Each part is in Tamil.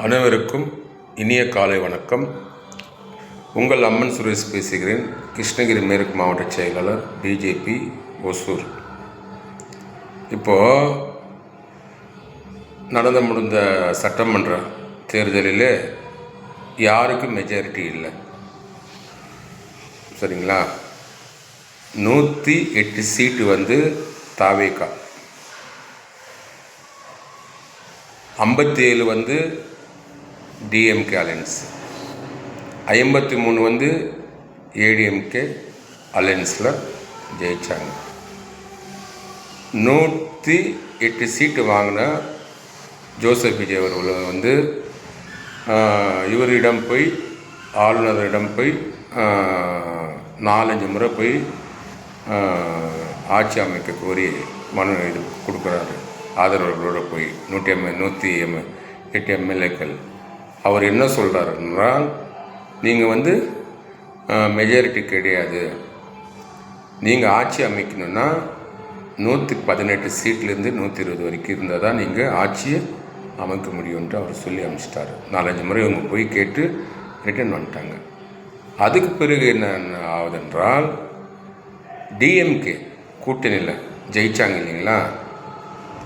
அனைவருக்கும் இனிய காலை வணக்கம். உங்கள் அம்மன் சுரேஷ் பேசுகிறேன். கிருஷ்ணகிரி மேற்கு மாவட்ட செயலாளர், பிஜேபி ஒசூர். இப்போது நடந்து முடிந்த சட்டமன்ற தேர்தலில் யாருக்கும் மெஜாரிட்டி இல்லை, சரிங்களா? 108 சீட்டு வந்து தாவேகா, 57 வந்து டிஎம்கே அலையன்ஸ், 53 வந்து ஏடிஎம்கே அலையன்ஸில் ஜெயித்தாங்க. 108 சீட்டு வாங்கின ஜோசப் விஜய் அவர்கள் வந்து இவரிடம் போய், ஆளுநரிடம் போய் 4-5 முறை போய் ஆட்சி அமைக்க கோரி மனு இது கொடுக்குறாரு. ஆதரவுகளோடு போய் 108 எம்எல்ஏக்கள். அவர் என்ன சொல்கிறாருன்னா, நீங்கள் வந்து மெஜாரிட்டி கிடையாது, நீங்கள் ஆட்சி அமைக்கணுன்னா 118 சீட்லேருந்து 120 வரைக்கும் இருந்தால் தான் நீங்கள் ஆட்சியை அமைக்க முடியும்ன்ட்டு அவர் சொல்லி அனுப்பிச்சிட்டார். 4-5 முறை இவங்க போய் கேட்டு ரிட்டர்ன் வந்துட்டாங்க. அதுக்கு பிறகு என்ன ஆகுதுன்றால், டிஎம்கே கூட்டணியில் ஜெயித்தாங்க இல்லைங்களா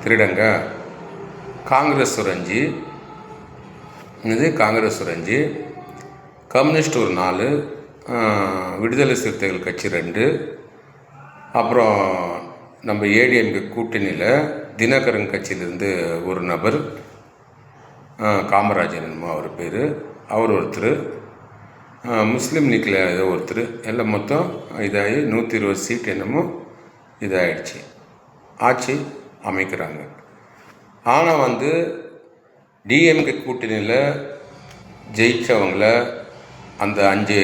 திருடங்க. காங்கிரஸ் ஒரு 5, கம்யூனிஸ்ட் ஒரு 4, விடுதலை சிறுத்தைகள் கட்சி 2, அப்புறம் நம்ம ஏடிஎம்கே கூட்டணியில் தினகரன் கட்சியிலேருந்து ஒரு நபர், காமராஜன் அவர் பேர், அவர் ஒருத்தர், முஸ்லீம் லீக்கில் ஏதோ ஒருத்தர், எல்லாம் மொத்தம் இதாகி 120 சீட் என்னமோ இதாகிடுச்சு. ஆட்சி அமைக்கிறாங்க. ஆனால் வந்து டிஎம்கே கூட்டணியில் ஜெயித்தவங்கள அந்த 5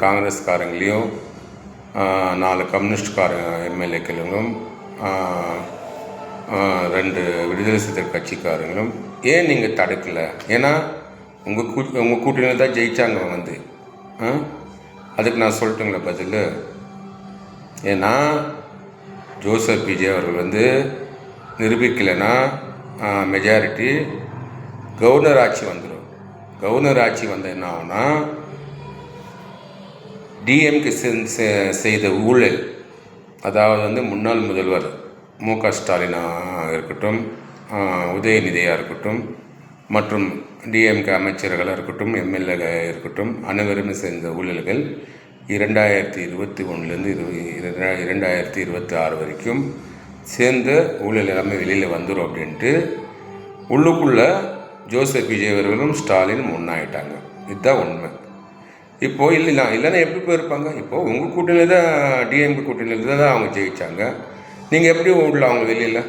காங்கிரஸ்காரங்களையும் 4 கம்யூனிஸ்ட்கார எம்எல்ஏக்களும் 2 விடுதலை சிறுத்தை கட்சிக்காரங்களும் ஏன் நீங்கள் தடுக்கலை? ஏன்னா உங்கள் கூட்டணியில் தான் ஜெயித்தாங்க வந்து. அதுக்கு நான் சொல்லட்டுங்களா பதில்? ஏன்னா ஜோசப் விஜய் அவர்கள் வந்து நிரூபிக்கலைன்னா மெஜாரிட்டி கவர்னர் ஆட்சி வந்துடும். கவர்னர் ஆட்சி வந்து என்ன ஆகுனா, டிஎம்கே செய்த ஊழல், அதாவது வந்து முன்னாள் முதல்வர் மு.க. ஸ்டாலினாக இருக்கட்டும், உதயநிதியாக இருக்கட்டும், மற்றும் டிஎம்கே அமைச்சர்களாக இருக்கட்டும், எம்எல்ஏ இருக்கட்டும், அனைவருமே சேர்ந்த ஊழல்கள் 2021லேருந்து 2026 வரைக்கும் சேர்ந்த ஊழல் எல்லாமே வெளியில் வந்துடும் அப்படின்ட்டு உள்ளுக்குள்ளே ஜோசப் விஜய் அவர்களும் ஸ்டாலினும் ஒன்றாயிட்டாங்க. இதுதான் உண்மை. இப்போது இல்லைன்னா எப்படி போயிருப்பாங்க? இப்போது உங்கள் கூட்டணியில் தான், டிஎம்கே கூட்டணியில் தான் அவங்க ஜெயித்தாங்க. நீங்கள் எப்படி விடல அவங்க வெளியில்?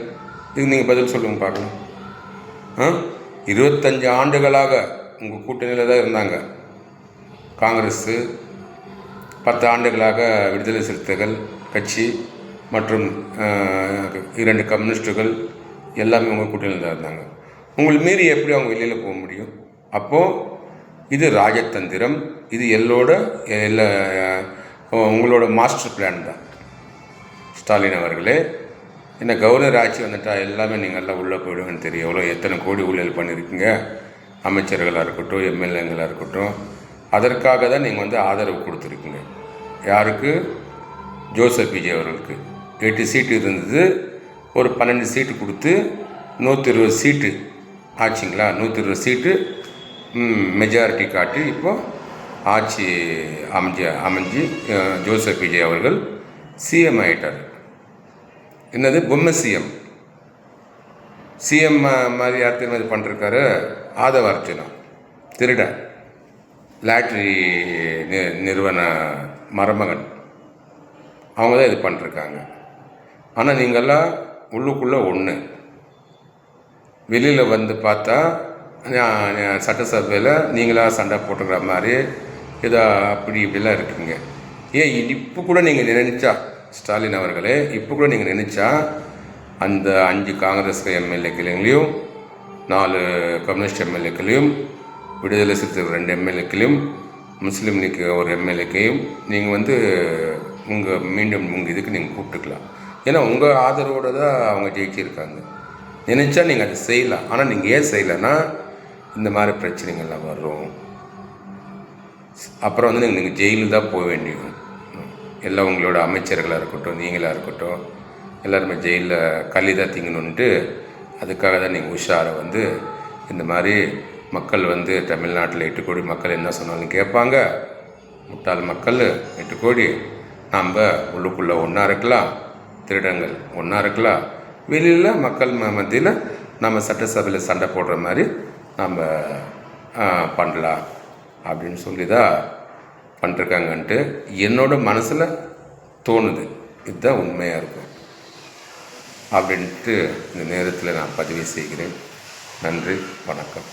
இதுக்கு நீங்கள் பதில் சொல்லுங்க பார்க்கலாம். 25 ஆண்டுகளாக உங்கள் கூட்டணியில் தான் இருந்தாங்க காங்கிரஸு, 10 ஆண்டுகளாக விடுதலை சிறுத்தைகள் கட்சி மற்றும் 2 கம்யூனிஸ்ட்டுகள் எல்லாமே உங்கள் கூட்டணியில் தான் இருந்தாங்க. உங்களை மீறி எப்படி அவங்க வெளியில் போக முடியும்? அப்போது இது ராஜதந்திரம், இது உங்களோட மாஸ்டர் பிளான் தான் ஸ்டாலின் அவர்களே. என்ன கவர்னர் ஆட்சி வந்துட்டால் எல்லாமே நீங்கள் எல்லாம் உள்ளே போயிடுங்கன்னு தெரியும். எவ்வளோ எத்தனை கோடி ஊழல் பண்ணியிருக்கீங்க, அமைச்சர்களாக இருக்கட்டும், எம்எல்ஏங்களாக இருக்கட்டும். அதற்காக தான் நீங்கள் வந்து ஆதரவு கொடுத்துருக்கீங்க. யாருக்கு? ஜோசப் விஜய் அவர்களுக்கு. 8 சீட்டு இருந்தது, ஒரு 12 சீட்டு கொடுத்து 120 சீட்டு ஆச்சுங்களா? 120 சீட்டு மெஜாரிட்டி காட்டி இப்போது ஆட்சி அமைஞ்சு ஜோசப் விஜய் அவர்கள் சிஎம் ஆகிட்டார். என்னது பொம்மை சிஎம் மாதிரி யார் தெரியாது பண்ணிருக்காரு? ஆதவ அர்ஜுனா, திருடன், லாட்ரி நிறுவன மருமகன், அவங்க தான் இது பண்ணிருக்காங்க. ஆனால் நீங்கள்லாம் உள்ளுக்குள்ளே ஒன்று, வெளியில் வந்து பார்த்தா சட்டசபையில் நீங்களாக சண்டை போட்டுக்கிற மாதிரி ஏதோ அப்படி இப்படிலாம் இருக்குங்க. ஏன் இப்போ கூட நீங்கள் நினைச்சா, ஸ்டாலின் அவர்களே, இப்போ கூட நீங்கள் நினச்சா அந்த 5 காங்கிரஸ் எம்எல்ஏக்களையும் 4 கம்யூனிஸ்ட் எம்எல்ஏக்களையும் விடுதலை சிறுத்தை 2 எம்எல்ஏக்களையும் முஸ்லீம் லீக் ஒரு எம்எல்ஏக்கையும் நீங்கள் வந்து மீண்டும் உங்கள் இதுக்கு நீங்கள் கூப்பிட்டுக்கலாம். ஏன்னா உங்கள் ஆதரவோடு தான் அவங்க ஜெயிச்சிருக்காங்க. நினச்சா நீங்கள் அதை செய்யலாம். ஆனால் நீங்கள் ஏன் செய்யலைன்னா, இந்த மாதிரி பிரச்சனைகள்லாம் வரும். அப்புறம் வந்து நீங்கள் ஜெயிலு தான் போக வேண்டியும். எல்லாம் உங்களோட அமைச்சர்களாக இருக்கட்டும், நீங்களாக இருக்கட்டும், எல்லாருமே ஜெயிலில் களி தான் திங்கணுன்ட்டு அதுக்காக தான் நீங்கள் உஷாரை வந்து இந்த மாதிரி மக்கள் வந்து தமிழ்நாட்டில் 8 கோடி மக்கள் என்ன சொன்னாலும் கேட்பாங்க. முட்டாள் மக்கள் 8 கோடி. நாம் உள்ளுக்குள்ளே ஒன்றா இருக்கலாம், திருடங்கள் ஒன்றா இருக்கலாம், வெளியில் மக்கள் மத்தியில் நம்ம சட்டசபையில் சண்டை போடுற மாதிரி நம்ம பண்ணலாம் அப்படின்னு சொல்லி தான் பண்ணிருக்காங்கன்ட்டு என்னோட மனசில் தோணுது. இதுதான் உண்மையாக இருக்கும் அப்படின்ட்டு இந்த நேரத்தில் நான் பதிவு செய்கிறேன். நன்றி, வணக்கம்.